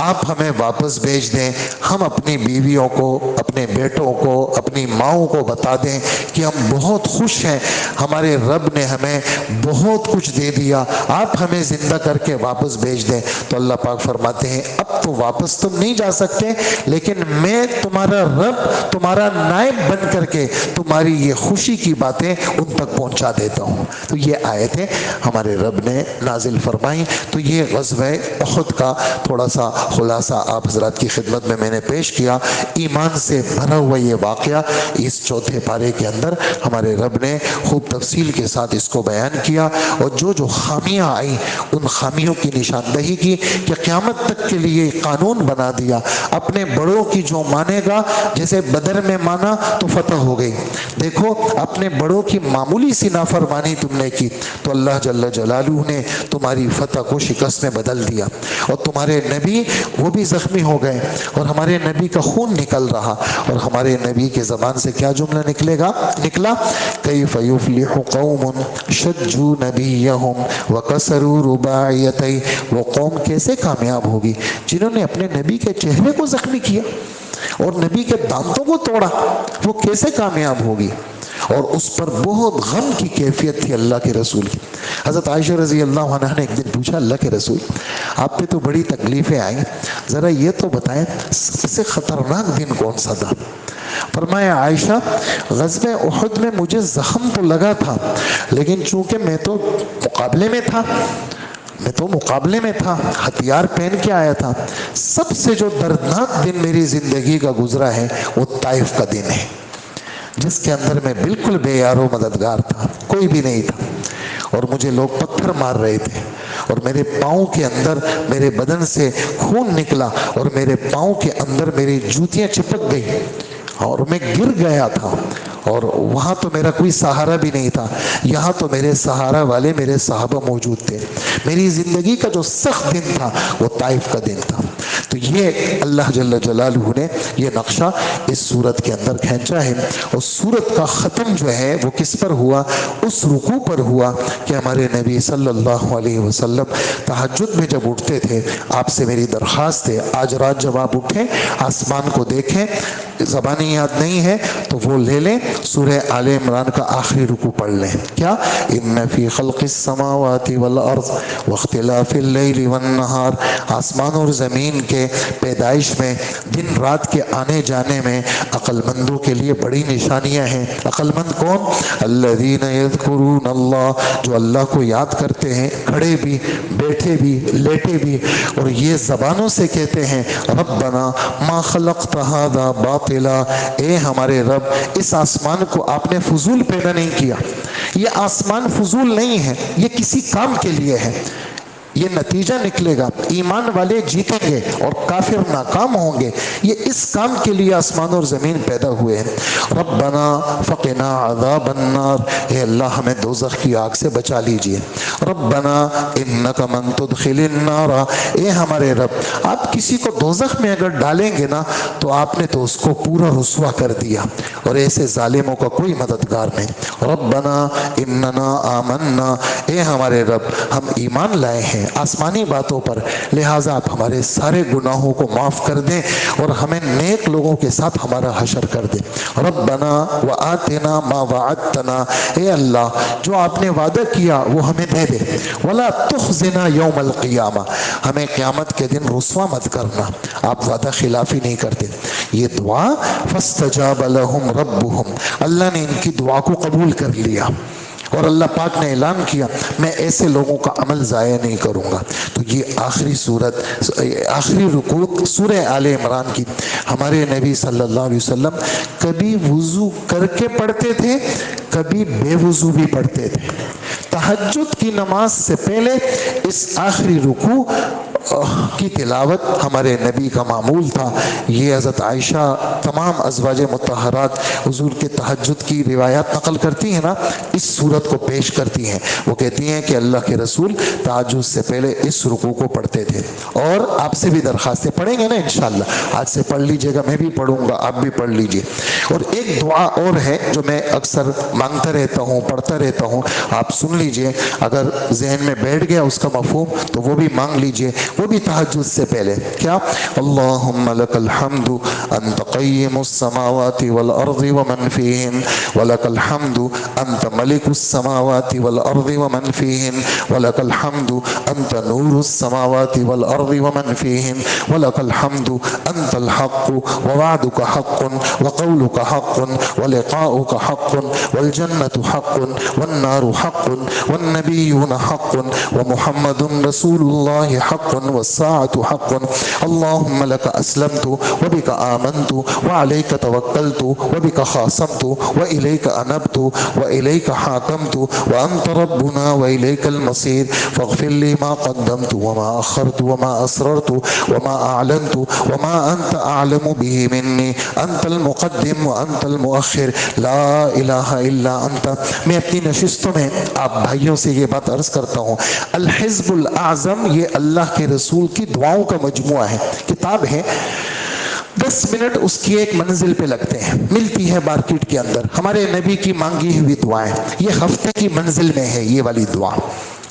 آپ ہمیں واپس بھیج دیں، ہم اپنی بیویوں کو، اپنے بیٹوں کو، اپنی ماؤں کو بتا دیں کہ ہم بہت خوش ہیں، ہمارے رب نے ہمیں بہت کچھ دے دیا، آپ ہمیں زندہ کر کے واپس بھیج دیں۔ تو اللہ پاک فرماتے ہیں اب تو واپس تم نہیں جا سکتے، لیکن میں تمہارا رب تمہارا نائب بن کر کے تمہاری یہ خوشی کی باتیں ان تک پہنچا دیتا ہوں۔ تو یہ آیتیں ہمارے رب نے نازل فرمائی۔ تو یہ غزوہ احد کا تھوڑا سا خلاصہ آپ حضرات کی خدمت میں نے پیش کیا۔ ایمان سے بھرا ہوا یہ واقعہ اس چوتھے پارے کے اندر ہمارے رب نے خوب تفصیل کے ساتھ اس کو بیان کیا، اور جو جو خامیاں آئیں ان خامیوں کی نشاندہی کی کہ قیامت تک کے لیے قانون بنا دیا، اپنے بڑوں کی جو مانے گا، جیسے بدر میں مانا تو فتح ہو گئی، دیکھو اپنے بڑوں کی معمولی سی نافرمانی تم نے کی تو اللہ جل جلالہ نے تمہاری فتح کو شکست میں بدل دیا، اور تمہارے نبی وہ بھی زخمی ہو گئے، اور ہمارے نبی کا خون نکل رہا، اور ہمارے نبی کے زبان سے کیا جملہ نکلے گا؟ نکلا کیف یفلح قوم شجوا نبیہم وکسروا رباعیتیہ، وہ قوم کیسے کامیاب ہوگی جنہوں نے اپنے نبی کے چہرے کو زخمی کیا اور نبی کے دانتوں کو توڑا، وہ کیسے کامیاب ہوگی؟ اور اس پر بہت غم کی کیفیت تھی اللہ کے رسول کی۔ حضرت عائشہ رضی اللہ عنہ نے ایک دن پوچھا اللہ کے رسول آپ پہ تو بڑی تکلیفیں آئیں، ذرا یہ تو بتائیں سب سے خطرناک دن کون سا تھا؟ فرمایا عائشہ غزوہ احد میں مجھے زخم تو لگا تھا، لیکن چونکہ میں تو مقابلے میں تھا، ہتھیار پہن کے آیا تھا، سب سے جو دردناک دن میری زندگی کا گزرا ہے وہ طائف کا دن ہے، جس کے اندر میں بالکل بے یار و مددگار تھا، کوئی بھی نہیں تھا، اور مجھے لوگ پتھر مار رہے تھے، اور میرے پاؤں کے اندر میرے بدن سے خون نکلا، اور میرے پاؤں کے اندر میری جوتیاں چپک گئی، اور میں گر گیا تھا، اور وہاں تو میرا کوئی سہارا بھی نہیں تھا، یہاں تو میرے سہارا والے میرے صحابہ موجود تھے۔ میری زندگی کا جو سخت دن تھا وہ طائف کا دن تھا۔ تو یہ اللہ جل جلالہ نے یہ نقشہ اس سورت کے اندر کھینچا ہے، اور سورت کا ختم جو ہے وہ کس پر ہوا؟ اس رکوع پر ہوا کہ ہمارے نبی صلی اللہ علیہ وسلم تہجد میں جب اٹھتے تھے، آپ سے میری درخواست ہے آج رات جب آپ اٹھیں آسمان کو دیکھیں، زبانی یاد نہیں ہے تو وہ لے لیں، سورہ آل عمران کا آخری رکوع پڑھ لیں۔ کیا؟ ان فی خلق السماوات والارض واختلاف اللیل والنہار، آسمان اور زمین کے پیدائش میں، دن رات کے آنے جانے میں عقل مندوں کے لیے بڑی نشانیاں ہیں۔ عقل مند کون؟ الذین یذکرون اللہ، جو اللہ کو یاد کرتے ہیں، کھڑے بھی، بیٹھے بھی، لیٹے بھی، اور یہ زبانوں سے کہتے ہیں ربنا ما خلقت ھذا باطلا، اے ہمارے رب اس آسمان کو آپ نے فضول پیدا نہیں کیا، یہ آسمان فضول نہیں ہے، یہ کسی کام کے لیے ہے، یہ نتیجہ نکلے گا، ایمان والے جیتیں گے اور کافر ناکام ہوں گے، یہ اس کام کے لیے آسمان اور زمین پیدا ہوئے ہیں۔ ربنا فقنا عذاب النار، اے اللہ ہمیں دوزخ کی آگ سے بچا لیجئے۔ ربنا انک من تدخل النار، اے ہمارے رب آپ کسی کو دوزخ میں اگر ڈالیں گے نا تو آپ نے تو اس کو پورا رسوا کر دیا، اور ایسے ظالموں کا کوئی مددگار نہیں۔ ربنا اننا آمنا، اے ہمارے رب ہم ایمان لائے ہیں آسمانی باتوں پر، لہٰذا آپ ہمارے سارے گناہوں کو معاف کر دیں اور ہمیں نیک لوگوں کے ساتھ ہمارا حشر کر دیں۔ ربنا وآتنا ما وعدتنا، اے اللہ جو آپ نے وعدہ کیا وہ ہمیں دے دے، ولا تخزنا یوم القیامہ، ہمیں قیامت کے دن رسوا مت کرنا، آپ وعدہ خلافی نہیں کرتے۔ یہ دعا فاستجاب لهم ربهم، اللہ نے ان کی دعا کو قبول کر لیا، اور اللہ پاک نے اعلان کیا میں ایسے لوگوں کا عمل ضائع نہیں کروں گا۔ تو یہ آخری سورت، آخری رکوع سورہ آل عمران کی، ہمارے نبی صلی اللہ علیہ وسلم کبھی وضو کر کے پڑھتے تھے، کبھی بے وضو بھی پڑھتے تھے۔ تہجد کی نماز سے پہلے اس آخری رکوع کی تلاوت ہمارے نبی کا معمول تھا۔ یہ حضرت عائشہ تمام ازواج مطہرات حضور کے تہجد کی روایات نقل کرتی ہیں نا، اس صورت کو پیش کرتی ہیں، وہ کہتی ہیں کہ اللہ کے رسول تہجد سے پہلے اس رکوع کو پڑھتے تھے، اور آپ سے بھی درخواستیں پڑھیں گے نا انشاءاللہ، آج سے پڑھ لیجئے گا، میں بھی پڑھوں گا، آپ بھی پڑھ لیجئے۔ اور ایک دعا اور ہے جو میں اکثر مانگتا رہتا ہوں، پڑھتا رہتا ہوں، آپ سن لیجئے، اگر ذہن میں بیٹھ گیا اس کا مفہوم تو وہ بھی مانگ لیجئے، وہ بھی تہجد سے پہلے۔ کیا؟ اللہم لک الحمد انت قیم السماوات والارض ومن فیہن، ولک الحمد انت ملک السماوات والارض ومن فیہن، ولک الحمد انت نور السماوات والارض ومن فیہن، ولک الحمد انت الحق ووعدک حق وقولک حق ولقاؤک حق والجنة حق والنار حق والنبیون حق ومحمد رسول اللہ حق والساعة حق، اللہم لک اسلمت وبک آمنت وعلیک توکلت وبک خاصمت وإلیک انبت وإلیک حاکمت وانت ربنا وإلیک المصیر، فاغفر لی ما قدمت وما اخرت وما اسررت وما اعلنت وما انت اعلم به منی، انت المقدم وانت المؤخر، لا الہ الا انت۔ میں اپنی نشستوں میں آپ بھائیوں سے یہ بات عرض کرتا ہوں، الحزب الاعظم یہ اللہ کے رسول کی دعاؤں کا مجموعہ ہے، کتاب ہے، 10 منٹ اس کی ایک منزل پہ لگتے ہیں، ملتی ہے مارکیٹ کے اندر۔ ہمارے نبی کی مانگی ہوئی دعائیں، یہ ہفتے کی منزل میں ہے، یہ والی دعا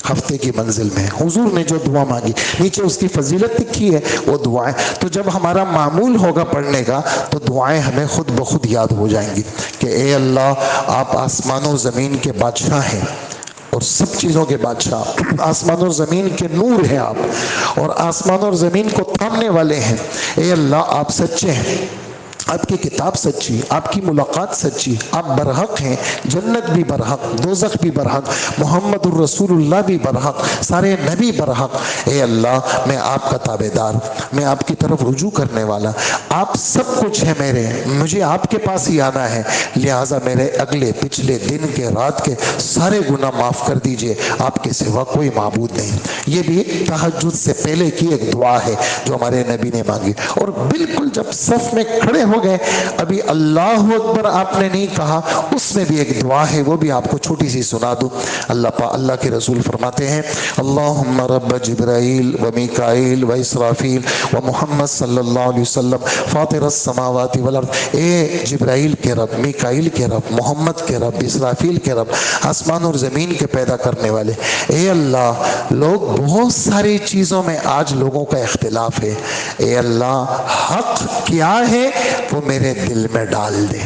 ہفتے کی منزل میں حضور نے جو دعا مانگی، نیچے اس کی فضیلت لکھی ہے، وہ دعائیں۔ تو جب ہمارا معمول ہوگا پڑھنے کا تو دعائیں ہمیں خود بخود یاد ہو جائیں گی کہ اے اللہ آپ آسمان و زمین کے بادشاہ ہیں اور سب چیزوں کے بادشاہ، آسمان اور زمین کے نور ہیں آپ، اور آسمان اور زمین کو تھامنے والے ہیں۔ اے اللہ آپ سچے ہیں، آپ کی کتاب سچی، آپ کی ملاقات سچی، آپ برحق ہیں، جنت بھی برحق، دوزخ بھی برحق، محمد الرسول اللہ بھی برحق، سارے نبی برحق۔ اے اللہ میں آپ کا تابع دار، میں آپ کی طرف رجوع کرنے والا، آپ سب کچھ ہے میرے، مجھے آپ کے پاس ہی آنا ہے، لہٰذا میرے اگلے پچھلے دن کے رات کے سارے گناہ معاف کر دیجئے، آپ کے سوا کوئی معبود نہیں۔ یہ بھی تہجد سے پہلے کی ایک دعا ہے جو ہمارے نبی نے مانگی۔ اور بالکل جب صف میں کھڑے ہو گئے، ابھی اللہ اکبر آپ نے نہیں کہا، اس میں بھی ایک دعا ہے، وہ بھی آپ کو چھوٹی سی سنا دوں۔ اللہ کے رسول فرماتے ہیں اللہم رب جبرائیل و میکائیل و اسرافیل و محمد صلی اللہ علیہ وسلم فاطر السماوات والارض، اے جبرائیل کے رب، میکائیل کے رب، محمد کے رب، اسرافیل کے رب، آسمان اور زمین کے پیدا کرنے والے، اے اللہ لوگ بہت ساری چیزوں میں آج لوگوں کا اختلاف ہے، اے اللہ حق کیا ہے وہ میرے دل میں ڈال دے،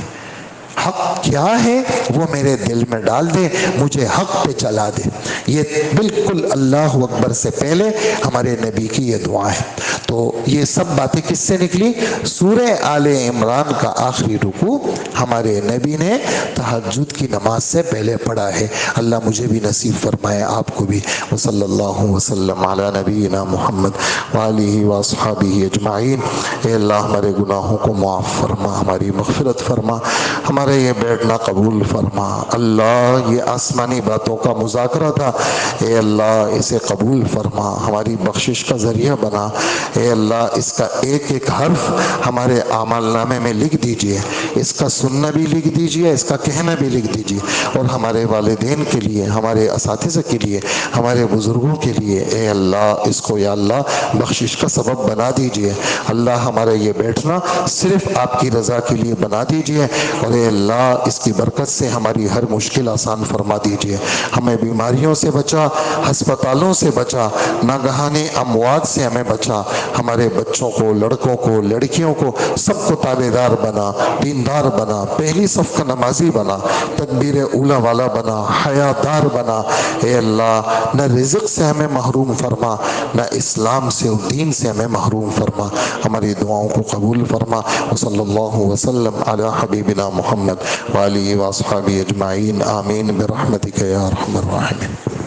حق کیا ہے وہ میرے دل میں ڈال دے، مجھے حق پہ چلا دے۔ یہ بالکل اللہ اکبر سے پہلے ہمارے نبی کی یہ دعا ہے۔ تو یہ سب باتیں کس سے نکلی؟ سورہ آل عمران کا آخری رکوع ہمارے نبی نے تہجد کی نماز سے پہلے پڑھا ہے۔ اللہ مجھے بھی نصیب فرمائے، آپ کو بھی۔ وصلی اللہ وسلم علی نبینا محمد وآلہ واصحابہ اجمعین۔ اے اللہ ہمارے گناہوں کو معاف فرما، ہماری مغفرت فرما، ہمارے یہ بیٹھنا قبول فرما۔ اللہ یہ آسمانی باتوں کا مذاکرہ تھا، اے اللہ اسے قبول فرما، ہماری بخشش کا ذریعہ بنا۔ اے اللہ اس کا ایک ایک حرف ہمارے اعمال نامے میں لکھ دیجئے، اس کا سننا بھی لکھ دیجئے، اس کا کہنا بھی لکھ دیجئے، اور ہمارے والدین کے لیے، ہمارے اساتذہ کے لیے، ہمارے بزرگوں کے لیے اے اللہ اس کو یا اللہ بخشش کا سبب بنا دیجئے۔ اللہ ہمارا یہ بیٹھنا صرف آپ کی رضا کے لیے بنا دیجئے، اور اے اللہ اس کی برکت سے ہماری ہر مشکل آسان فرما دیجئے۔ ہمیں بیماریوں سے بچا، ہسپتالوں سے بچا، ناگہانی اموات سے ہمیں بچا، ہمارے بچوں کو، لڑکوں کو، لڑکیوں کو سب کو تابع دار بنا، دیندار بنا، پہلی صف کا نمازی بنا، تکبیر اولا والا بنا، حیادار بنا۔ اے اللہ نہ رزق سے ہمیں محروم فرما، نہ اسلام سے اور دین سے ہمیں محروم فرما، ہماری دعاؤں کو قبول فرما۔ وصلی اللہ وسلم علی حبیبنا محمد وآلہ واصحابہ اجمعین، آمین برحمتک یا ارحم الراحمین۔